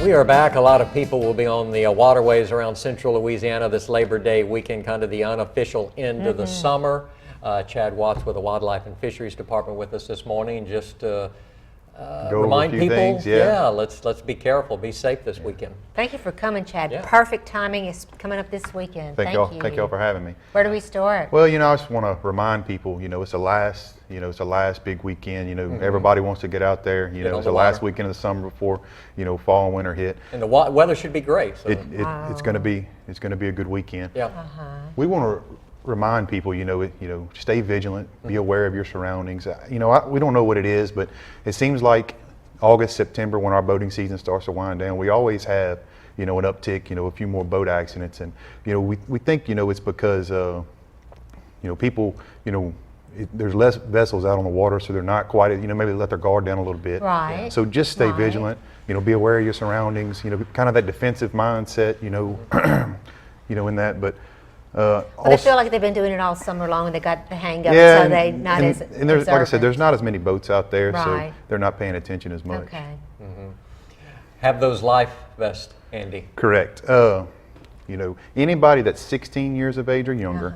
We are back. A lot of people will be on the waterways around central Louisiana this Labor Day weekend, kind of the unofficial end of the summer. Chad Watts with the Wildlife and Fisheries Department with us this morning. Just remind people, things, let's be careful, be safe this weekend. Thank you for coming, Chad. Yeah. Perfect timing is coming up this weekend. Thank y'all for having me. Where do we start? Well, I just want to remind people, it's the last big weekend. Everybody wants to get out there. It's the last weekend of the summer before fall and winter hit. And the weather should be great. So. It's going to be a good weekend. Yeah. We want to remind people, stay vigilant, be aware of your surroundings. We don't know what it is, but it seems like August, September, when our boating season starts to wind down, we always have, an uptick, a few more boat accidents. And, we think, it's because, people, there's less vessels out on the water, so they're not quite, maybe let their guard down a little bit. Right. So just stay vigilant, be aware of your surroundings, kind of that defensive mindset, in that, but I feel like they've been doing it all summer long and they got the hang of it, yeah, so they not as and there's, like I said, there's not as many boats out there, right. So they're not paying attention as much. Okay. Have those life vests, Andy. Correct. Anybody that's 16 years of age or younger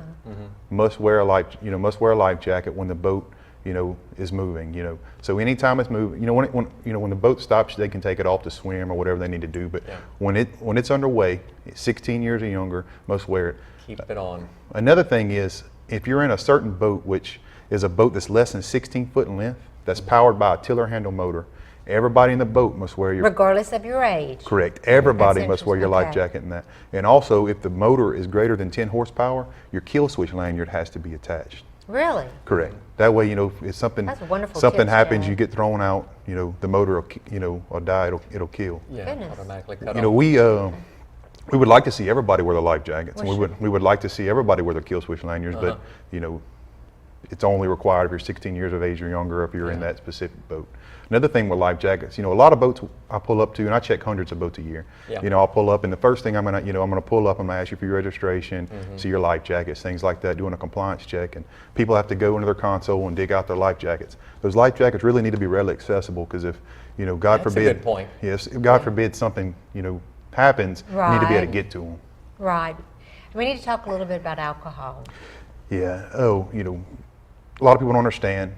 must wear a life jacket when the boat is moving. So anytime it's moving, when the boat stops, they can take it off to swim or whatever they need to do. But when it's underway, 16 years or younger must wear it. Keep it on. Another thing is, if you're in a certain boat, which is a boat that's less than 16 foot in length, that's powered by a tiller handle motor, everybody in the boat must wear your... Regardless of your age. Correct. Everybody must wear your life jacket in that. And also, if the motor is greater than 10 horsepower, your kill switch lanyard has to be attached. Really? Correct. That way, if something happens, you get thrown out, the motor will die, it'll kill. Yeah, automatically cut off. We would like to see everybody wear the life jackets, and we would like to see everybody wear their kill switch lanyards, but it's only required if you're 16 years of age or younger, if you're in that specific boat. Another thing with life jackets, a lot of boats I pull up to, and I check hundreds of boats a year. Yeah. I'll pull up, and the first thing I'm gonna pull up, I'm gonna ask you for your registration, see your life jackets, things like that, doing a compliance check, and people have to go into their console and dig out their life jackets. Those life jackets really need to be readily accessible, because if God forbid, that's a good point. Yes, if God forbid something happens, you need to be able to get to them. Right. We need to talk a little bit about alcohol. Yeah. A lot of people don't understand.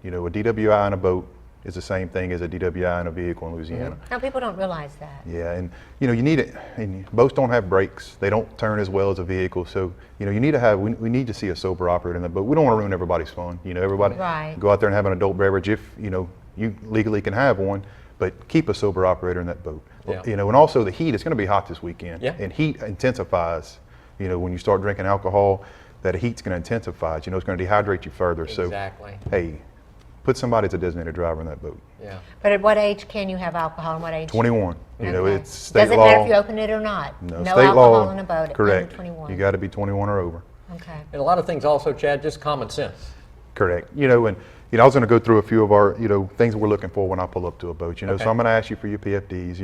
A DWI in a boat is the same thing as a DWI in a vehicle in Louisiana. Now, people don't realize that. Yeah, and you need it. And boats don't have brakes; they don't turn as well as a vehicle. So you need to have. We need to see a sober operator in the boat. We don't want to ruin everybody's fun. Everybody go out there and have an adult beverage if you legally can have one, but keep a sober operator in that boat. Yeah. And also the heat. It's going to be hot this weekend, and heat intensifies. When you start drinking alcohol, that heat's going to intensify. It's going to dehydrate you further. Exactly. So, hey, put somebody that's a designated driver in that boat. Yeah. But at what age can you have alcohol, and what age? 21. It's state law. Doesn't matter if you open it or not. No state alcohol law in a boat. Correct. Under 21. You got to be 21 or over. Okay. And a lot of things also, Chad, just common sense. Correct. And I was going to go through a few of our things we're looking for when I pull up to a boat. So I'm going to ask you for your PFDs.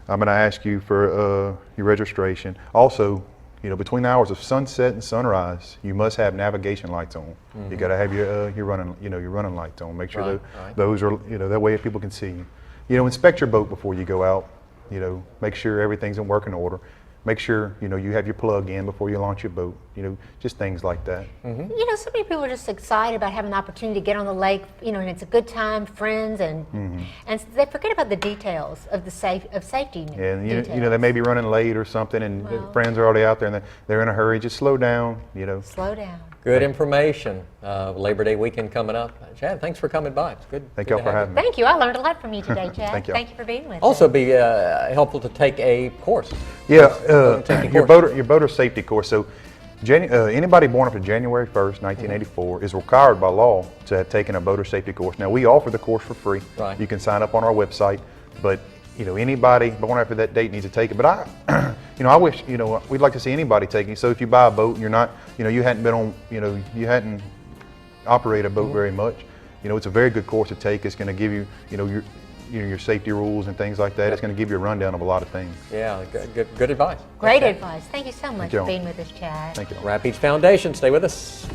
I'm going to ask you for your registration. Also, between the hours of sunset and sunrise, you must have navigation lights on. You got to have your running lights on. Make sure those are that way people can see you. Inspect your boat before you go out. Make sure everything's in working order. Make sure you have your plug in before you launch your boat. Just things like that. So many people are just excited about having the opportunity to get on the lake. And it's a good time, friends, and they forget about the details of safety. And they may be running late or something, and friends are already out there, and they're in a hurry. Just slow down. Slow down. Good information. Labor Day weekend coming up. Chad, thanks for coming by. It's good. Thank y'all for having me. Thank you. I learned a lot from you today, Chad. Thank you for being with us. Also, be helpful to take a course. Yeah, your boater safety course. So, anybody born after January 1st, 1984, is required by law to have taken a boater safety course. Now, we offer the course for free. Right. You can sign up on our website, but anybody born after that date needs to take it. But I wish, we'd like to see anybody taking it. So if you buy a boat and you're not, you hadn't been on, you hadn't operated a boat very much, it's a very good course to take. It's going to give you, your safety rules and things like that. It's going to give you a rundown of a lot of things. Yeah, good advice. Great advice. Thank you so much for being with us, Chad. Thank you. Rapids Foundation, stay with us.